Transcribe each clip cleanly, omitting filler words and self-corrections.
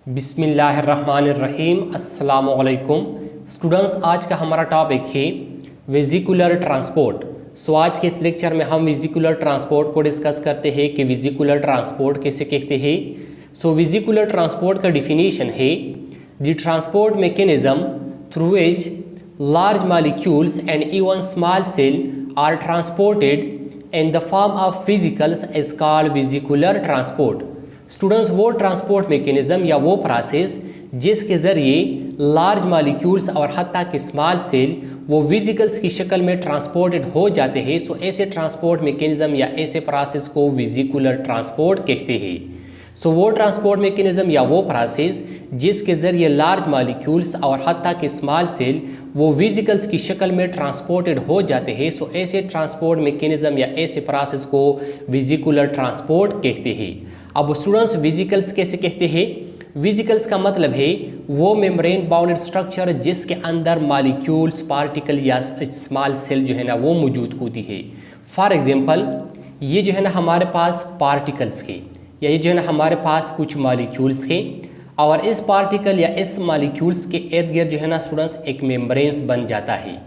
बिस्मिल्लाहिर्रहमानिर्रहीम। अस्सलामुअलैकुम स्टूडेंट्स, आज का हमारा टॉपिक है वेजिकुलर ट्रांसपोर्ट। आज के इस लेक्चर में हम वेजिकुलर ट्रांसपोर्ट को डिस्कस करते हैं कि वेजिकुलर ट्रांसपोर्ट कैसे कहते हैं। वेजिकुलर ट्रांसपोर्ट का डिफिनीशन है the transport mechanism through which large molecules and even small cell are transported in the form of physicals is called vesicular transport. Students, वो ट्रांसपोर्ट मैकेनिज्म या वो प्रोसेस जिसके ज़रिए लार्ज मॉलिक्यूल्स और हत्ता के स्मॉल सेल वो वेजिकल्स की शक्ल में ट्रांसपोर्टेड हो जाते हैं। ऐसे ट्रांसपोर्ट मैकेनिज्म या ऐसे प्रोसेस को वेजिकुलर ट्रांसपोर्ट कहते हैं। वो ट्रांसपोर्ट मैकेनिज्म या वो प्रोसेस जिसके ज़रिए लार्ज मॉलिक्यूल्स और हत्ता के स्मॉल सेल वो वेजिकल्स की शक्ल में ट्रांसपोर्टेड हो जाते हैं। ऐसे ट्रांसपोर्ट मैकेनिज्म या ऐसे प्रोसेस को वेजिकुलर ट्रांसपोर्ट कहते हैं। अब स्टूडेंट्स, वेजिकल्स कैसे कहते हैं? वेजिकल्स का मतलब है वो मेम्ब्रेन बाउंडेड स्ट्रक्चर जिसके अंदर मॉलिक्यूल्स, पार्टिकल या स्मॉल सेल जो है ना वो मौजूद होती है। फॉर एग्जांपल, ये जो है ना हमारे पास पार्टिकल्स के या ये जो है ना हमारे पास कुछ मॉलिक्यूल्स के और इस पार्टिकल या इस मॉलिक्यूल्स के इर्द गिर्द जो है ना स्टूडेंट्स एक मेम्ब्रेन्स बन जाता है।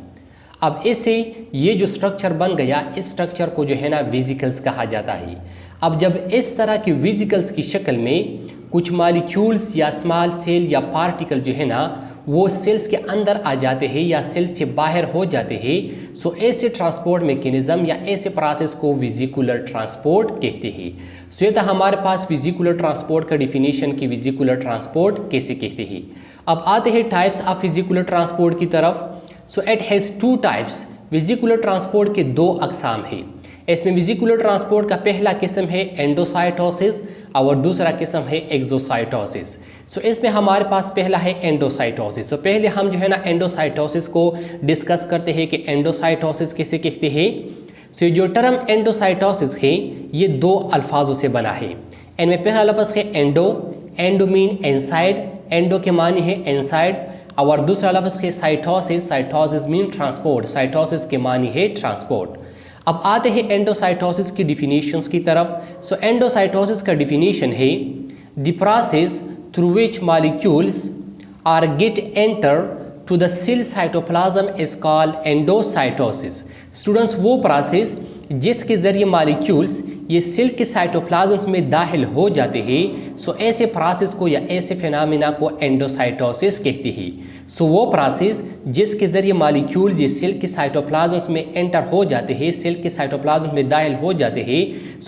अब इससे ये जो स्ट्रक्चर बन गया, इस स्ट्रक्चर को जो है ना वेजिकल्स कहा जाता है। अब जब इस तरह के वेजिकल्स की शक्ल में कुछ मॉलिक्यूल्स या स्मॉल सेल या पार्टिकल जो है ना वो सेल्स के अंदर आ जाते हैं या सेल्स से बाहर हो जाते हैं, ऐसे ट्रांसपोर्ट मैकेनिज्म या ऐसे प्रोसेस को वेजिकुलर ट्रांसपोर्ट कहते हैं। ये था हमारे पास वेजिकुलर ट्रांसपोर्ट का डिफिनीशन कि वेजिकुलर ट्रांसपोर्ट कैसे कहते हैं। अब आते हैं टाइप्स ऑफ वेजिकुलर ट्रांसपोर्ट की तरफ। It has two types. Vesicular transport के दो अकसाम हैं। इसमें वेजिकुलर ट्रांसपोर्ट का पहला किस्म है एंडोसाइटोसिस और दूसरा किस्म है एक्सोसाइटोसिस। इसमें हमारे पास पहला है एंडोसाइटोसिस। पहले हम जो है ना एंडोसाइटोसिस को डिस्कस करते हैं कि एंडोसाइटोसिस कैसे कहते हैं। जो टर्म एंडोसाइटोसिस है ये दो अल्फाजों से बना है। इनमें पहला लफ्ज़ है endo. Endo mean inside, endo के मानी है इनसाइड। और दूसरा लफ्ज़ है cytosis. Cytosis mean transport, cytosis के मानी है ट्रांसपोर्ट। अब आते हैं एंडोसाइटोसिस की डिफिनीशंस की तरफ। एंडोसाइटोसिस का डिफिनीशन है the process through which molecules are get enter to the cell cytoplasm is called endocytosis. Students, वो प्रोसेस जिसके ज़रिए मॉलिक्यूल्स ये सेल के साइटोप्लाज्म में दाखिल हो जाते हैं, ऐसे प्रोसेस को या ऐसे फिनोमेना को एंडोसाइटोसिस कहते हैं। वो प्रोसेस जिसके ज़रिए मॉलिक्यूल्स ये सेल के साइटोप्लाज्म में एंटर हो जाते हैं, सेल के साइटोप्लाज्म में दाखिल हो जाते हैं,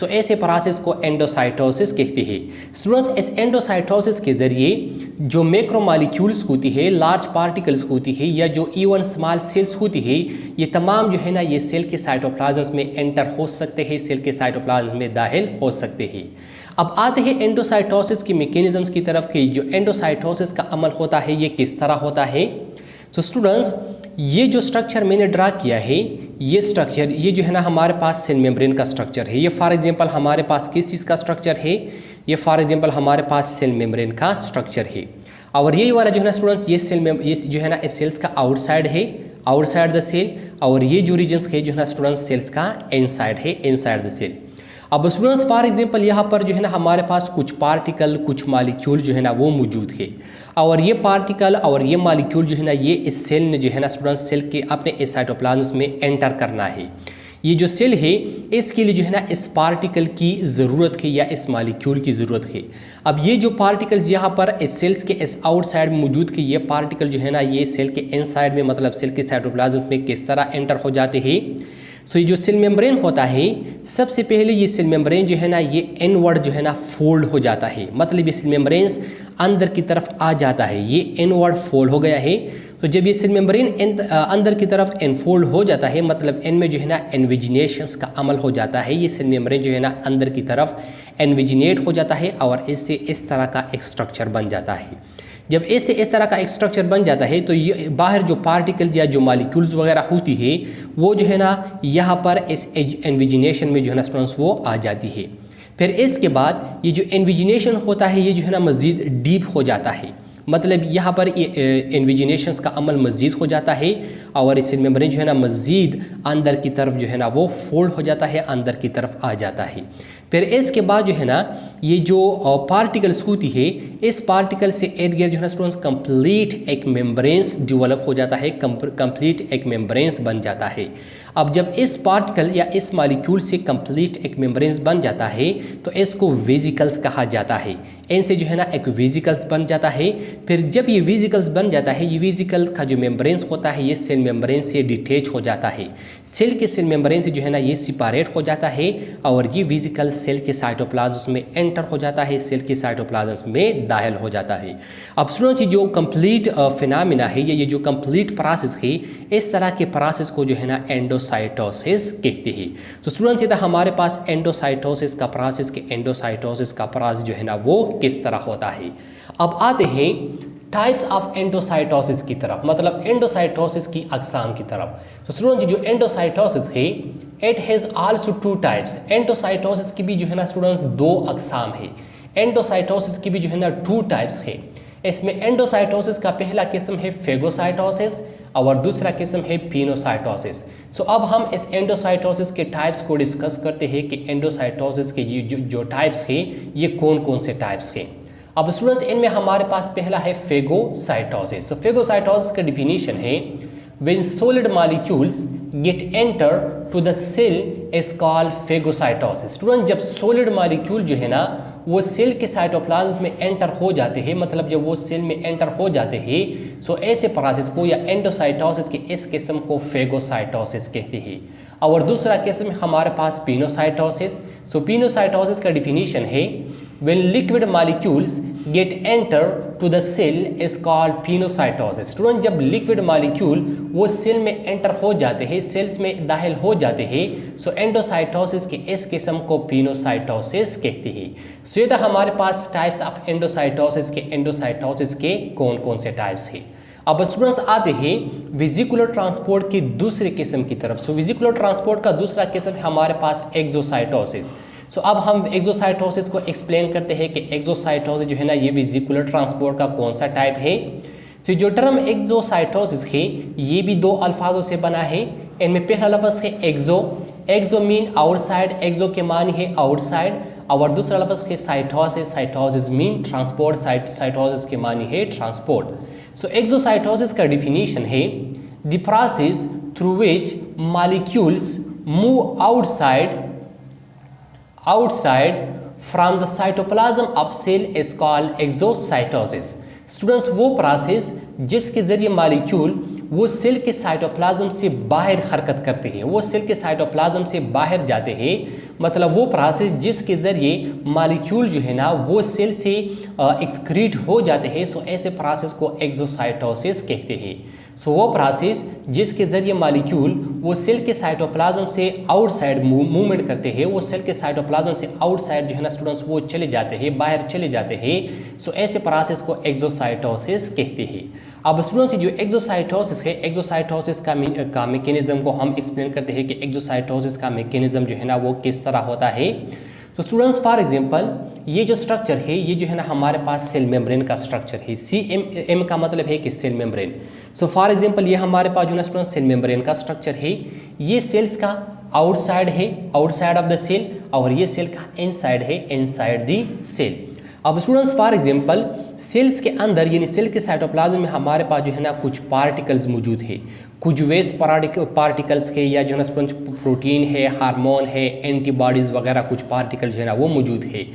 ऐसे प्रोसेस को एंडोसाइटोसिस कहते हैं। स्टूडेंट्स, इस एंडोसाइटोसिस के ज़रिए जो मैक्रो मॉलिक्यूल्स होती है, लार्ज पार्टिकल्स होती है या जो इवन स्मॉल सेल्स होती है, ये तमाम जो है ना ये सेल के साइटोप्लाज्म में एंटर हो सकते हैं, सेल के साइटोप्लाज्म में दाखिल हो सकते हैं। अब आते हैं एंडोसाइटोसिस की मैकेनिज्म्स की तरफ कि जो एंडोसाइटोसिस का अमल होता है ये किस तरह होता है। स्टूडेंट्स, ये जो स्ट्रक्चर मैंने ड्रा किया है, ये स्ट्रक्चर ये जो है ना हमारे पास सेल मेम्ब्रेन का स्ट्रक्चर है। ये फॉर एग्जांपल हमारे पास किस चीज़ का स्ट्रक्चर है? ये फॉर एग्जांपल हमारे पास सेल मेम्ब्रेन का स्ट्रक्चर है। और ये वाला जो है ना स्टूडेंट्स, ये जो है ना इस सेल्स का आउटसाइड है, आउटसाइड द सेल। और ये जो रीजन्स है जो है ना स्टूडेंट्स सेल्स का इनसाइड है, इनसाइड द सेल। अब स्टूडेंट्स, फॉर एग्जांपल यहाँ पर जो है ना हमारे पास कुछ पार्टिकल, कुछ मॉलिक्यूल जो है ना वो मौजूद है। और ये पार्टिकल और ये मॉलिक्यूल जो है ना ये इस सेल ने जो है ना स्टूडेंट्स सेल के अपने इस साइटोप्लाज्म में एंटर करना है। ये जो सेल है इसके लिए जो है ना इस पार्टिकल की ज़रूरत है या इस मॉलिक्यूल की ज़रूरत है। अब ये जो पार्टिकल्स यहाँ पर इस सेल्स के इस आउटसाइड मौजूद है, ये पार्टिकल जो है ना ये सेल के इनसाइड में मतलब सेल के साइटोप्लाज्म में किस तरह एंटर हो जाते हैं। ये जो सेल मेम्ब्रेन होता है, सबसे पहले ये सेल मेम्ब्रेन जो है ना ये इनवर्ड जो है ना फोल्ड हो जाता है, मतलब ये सेल मेम्ब्रेन्स अंदर की तरफ आ जाता है, ये इनवर्ड फोल्ड हो गया है। जब ये सेल मेम्ब्रेन अंदर की तरफ इनफोल्ड हो जाता है, मतलब इनमें जो है ना इन्विजिनेशंस का अमल हो जाता है। ये सेल मेम्ब्रेन जो है ना अंदर की तरफ इन्विजिनेट हो जाता है और इससे इस तरह का एक स्ट्रक्चर बन जाता है। जब इससे इस तरह का एक स्ट्रक्चर बन जाता है तो ये बाहर जो पार्टिकल या जो मॉलिक्यूल्स वगैरह होती है वो जो है ना यहाँ पर इस इन्विजिनेशन में जो है ना स्टूडेंट्स वो आ जाती है। फिर इसके बाद ये जो इन्विजिनेशन होता है ये जो है ना मज़ीद डीप हो जाता है, मतलब यहाँ पर ये इन्विजिनेशंस का अमल मज़ीद हो जाता है और इस मेम्ब्रेन जो है ना मज़ीद अंदर की तरफ जो है ना वो फोल्ड हो जाता है, अंदर की तरफ आ जाता है। फिर इसके बाद जो है ना ये जो पार्टिकल्स होती है, इस पार्टिकल से इर्द गिर्द जो है ना स्टूडेंट्स कंप्लीट एक मेम्ब्रेन्स डेवलप हो जाता है, कंप्लीट एक मेम्ब्रेन्स बन जाता है। अब जब इस पार्टिकल या इस मॉलिक्यूल से कंप्लीट एक मेम्ब्रेन्स बन जाता है तो इसको वेजिकल्स कहा जाता है। इनसे जो है ना एक वेजिकल्स बन जाता है। फिर जब ये वेजिकल्स बन जाता है, ये वेजिकल का जो मेम्ब्रेन्स होता है ये सेल मेम्ब्रेन से डिटेच हो जाता है। सेल के सेल मेम्ब्रेन से जो है ना ये सेपरेट हो जाता है और ये वेजिकल सेल के साइटोप्लाज्म में एंटर हो जाता है, सेल के साइटोप्लाज्म में दाखिल हो जाता है। अब स्टूडेंट्स, जो कंप्लीट फिनोमेना है, ये जो कंप्लीट प्रोसेस है, इस तरह के प्रोसेस को जो है ना एंडोसाइटोसिस कहते हैं। तो स्टूडेंट्स, इधर हमारे पास एंडोसाइटोसिस का प्रोसेस जो है ना वो किस तरह होता है। अब आते हैं टाइप्स ऑफ एंडोसाइटोसिस की तरफ, मतलब एंडोसाइटोसिस की अकसाम की तरफ। तो स्टूडेंट्स, जो एंडोसाइटोसिस है it has also two types. Endocytosis की भी जो है ना स्टूडेंट्स दो अकसाम है। एंडोसाइटोसिस की भी जो है ना टू टाइप्स है। इसमें एंडोसाइटोसिस का पहला किस्म है फेगोसाइटोसिस और दूसरा किस्म है पिनोसाइटोसिस। सो अब हम इस एंडोसाइटोसिस के टाइप्स को डिस्कस करते हैं कि एंडोसाइटोसिस के जो टाइप्स हैं ये कौन कौन से टाइप्स हैं। अब स्टूडेंट्स, इनमें हमारे पास पहला है फेगोसाइटोसिस। तो फेगोसाइटोसिस का डिफिनीशन है when solid molecules get enter to the cell is called phagocytosis। Student, जब सॉलिड मॉलिक्यूल जो है ना वो सेल के साइटोप्लाज्म में एंटर हो जाते हैं, मतलब जब वो सेल में एंटर हो जाते हैं, सो ऐसे प्रोसेस को या एंडोसाइटोसिस के इस किस्म को फेगोसाइटोसिस कहते हैं। और दूसरा किस्म हमारे पास पिनोसाइटोसिस। सो पिनोसाइटोसिस का डिफिनीशन है when liquid molecules get enter to the cell is called pinocytosis। Student, जब लिक्विड मॉलिक्यूल वो सेल में एंटर हो जाते हैं, सेल्स में दाखिल हो जाते हैं, सो एंडोसाइटोसिस के इस किस्म को पिनोसाइटोसिस कहते हैं। सो ये हमारे पास टाइप्स ऑफ एंडोसाइटोसिस के कौन कौन से टाइप्स हैं। अब स्टूडेंट्स, आते हैं वेजिकुलर ट्रांसपोर्ट की दूसरे किस्म की तरफ। सो वेजिकुलर ट्रांसपोर्ट का दूसरा किस्म है हमारे पास एक्सोसाइटोसिस। सो अब हम एक्सोसाइटोसिस को एक्सप्लेन करते हैं कि एक्सोसाइटोसिस जो है ना ये वेजिकुलर ट्रांसपोर्ट का कौन सा टाइप है। तो जो टर्म एक्सोसाइटोसिस है ये भी दो अल्फाजों से बना है। इनमें पहला लफ्ज़ है एक्सो। एक्सो मीन आउटसाइड, एक्सो के मानी है आउटसाइड। और दूसरा लफ्ज़ है cytosis. Cytosis mean transport, cytosis के मानी है ट्रांसपोर्ट। सो एक्सोसाइटोसिस का डिफिनीशन है the process through which molecules move outside from the cytoplasm of cell is called exocytosis। Students, वो प्रोसेस जिसके जरिए मॉलिक्यूल वो सेल के साइटोप्लाज्म से बाहर हरकत करते हैं, वो सेल के साइटोप्लाज्म से बाहर जाते हैं, मतलब वो प्रोसेस जिसके ज़रिए मॉलिक्यूल जो है ना वो सेल से एक्सक्रीट हो जाते हैं, सो ऐसे प्रोसेस को एक्सोसाइटोसिस कहते हैं। सो वो प्रोसेस जिसके ज़रिए मॉलिक्यूल वो सेल के साइटोप्लाज्म से आउटसाइड मूवमेंट करते हैं, वो सेल के साइटोप्लाज्म से आउटसाइड जो है ना स्टूडेंट्स वो चले जाते हैं, बाहर चले जाते हैं, सो ऐसे प्रोसेस को एक्सोसाइटोसिस कहते हैं। अब स्टूडेंट्स, जो एक्सोसाइटोसिस है, एक्सोसाइटोसिस का मैकेनिज्म को हम एक्सप्लेन करते हैं कि एक्सोसाइटोसिस का मैकेनिज्म जो है ना वो किस तरह होता है। तो स्टूडेंट्स, फॉर एग्जांपल ये जो स्ट्रक्चर है ये जो है ना हमारे पास सेल मेम्ब्रेन का स्ट्रक्चर है। CM का मतलब है कि cell membrane. So for example ये हमारे पास जो है स्टूडेंट सेल मेम्ब्रेन का स्ट्रक्चर है। ये सेल्स का आउटसाइड है, आउटसाइड ऑफ द सेल, और ये सेल का इनसाइड है, इनसाइड द सेल। अब स्टूडेंट्स, फॉर एग्जांपल सेल्स के अंदर यानी सेल के साइटोप्लाज्म में हमारे पास जो है ना कुछ पार्टिकल्स मौजूद है, कुछ वेस्ट पार्टिकल्स के या जो है ना स्टूडेंट्स प्रोटीन है, हार्मोन है, एंटीबॉडीज़ वगैरह कुछ पार्टिकल जो है ना वो मौजूद है।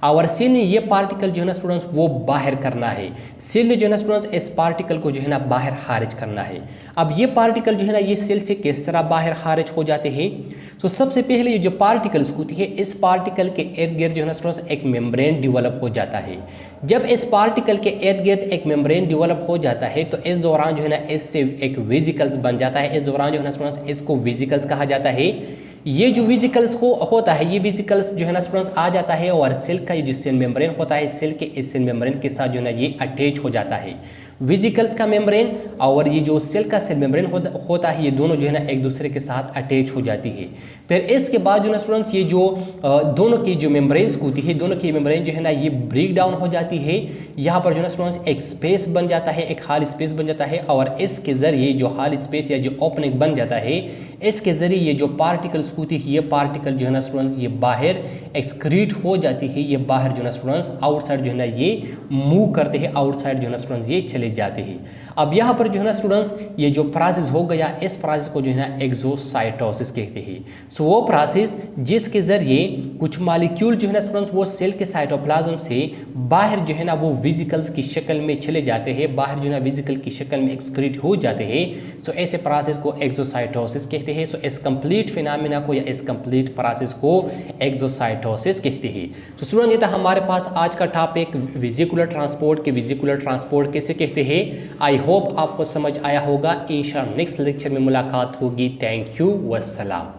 और सेल ने ये पार्टिकल जो है ना स्टूडेंट्स वो बाहर करना है। सेल ने जो है ना स्टूडेंट्स इस पार्टिकल को जो है ना बाहर खारिज करना है। अब ये पार्टिकल जो है ना ये सेल से किस तरह बाहर खारिज हो जाते हैं। तो सबसे पहले ये जो पार्टिकल्स होती है, इस पार्टिकल के इर्द गिर्द जो है ना स्टूडेंट्स एक मेम्ब्रेन डेवलप हो जाता है। जब इस पार्टिकल के इर्द गिर्द एक मेम्ब्रेन डेवलप हो जाता है तो इस दौरान जो है ना इससे एक वेजिकल्स बन जाता है। इस दौरान जो है ना स्टूडेंट्स इसको वेजिकल्स कहा जाता है। ये जो वेजिकल्स को होता है, ये वेजिकल्स जो है ना स्टूडेंट्स आ जाता है और सेल का ये जो सेल मेम्ब्रेन होता है, सेल के इस सेल मेम्ब्रेन के साथ जो है ना ये अटैच हो जाता है। वेजिकल्स का मेम्ब्रेन और ये जो सेल का सेल मेम्ब्रेन होता है, ये दोनों जो है ना एक दूसरे के साथ अटैच हो जाती है। फिर इसके बाद जो है ना स्टूडेंट्स ये जो दोनों की जो मेम्ब्रेन्स होती है, दोनों की मेम्ब्रेन जो है ना ये ब्रेक डाउन हो जाती है। यहाँ पर जो है ना स्टूडेंट्स एक स्पेस बन जाता है, एक खाली स्पेस बन जाता है, और इसके ज़रिए जो खाली स्पेस या जो ओपनिंग बन जाता है, इसके ज़रिए ये जो पार्टिकल्स होती है, ये पार्टिकल जो है ना स्टूडेंट्स ये बाहर एक्सक्रीट हो जाती है, ये बाहर जो है ना स्टूडेंट्स आउटसाइड जो है ना ये मूव करते हैं, आउटसाइड जो है ना स्टूडेंट्स ये चले जाते हैं। अब यहाँ पर जो है ना स्टूडेंट्स ये जो प्रोसेस हो गया, इस प्रोसेस को जो है ना एक्सोसाइटोसिस कहते हैं। सो वो प्रोसेस जिसके जरिए कुछ मॉलिक्यूल जो है ना स्टूडेंट्स वो सेल के साइटोप्लाज्म से बाहर जो है ना वो वेसिकल्स की शक्ल में चले जाते हैं, बाहर जो है ना वेसिकल की शक्ल में एक्सक्रीट हो जाते हैं। सो ऐसे प्रोसेस को एक्सोसाइटोसिस कहते हैं। सो इस कंप्लीट फिनोमेना को या इस कंप्लीट प्रोसेस को एक्सोसाइटोसिस कहते हैं। तो स्टूडेंट ये था हमारे पास आज का टॉपिक वेसिकुलर ट्रांसपोर्ट के वेसिकुलर ट्रांसपोर्ट कैसे कहते हैं। आई होप आपको समझ आया होगा। इंशाअल्लाह नेक्स्ट लेक्चर में मुलाकात होगी। Thank you, वस्सलाम।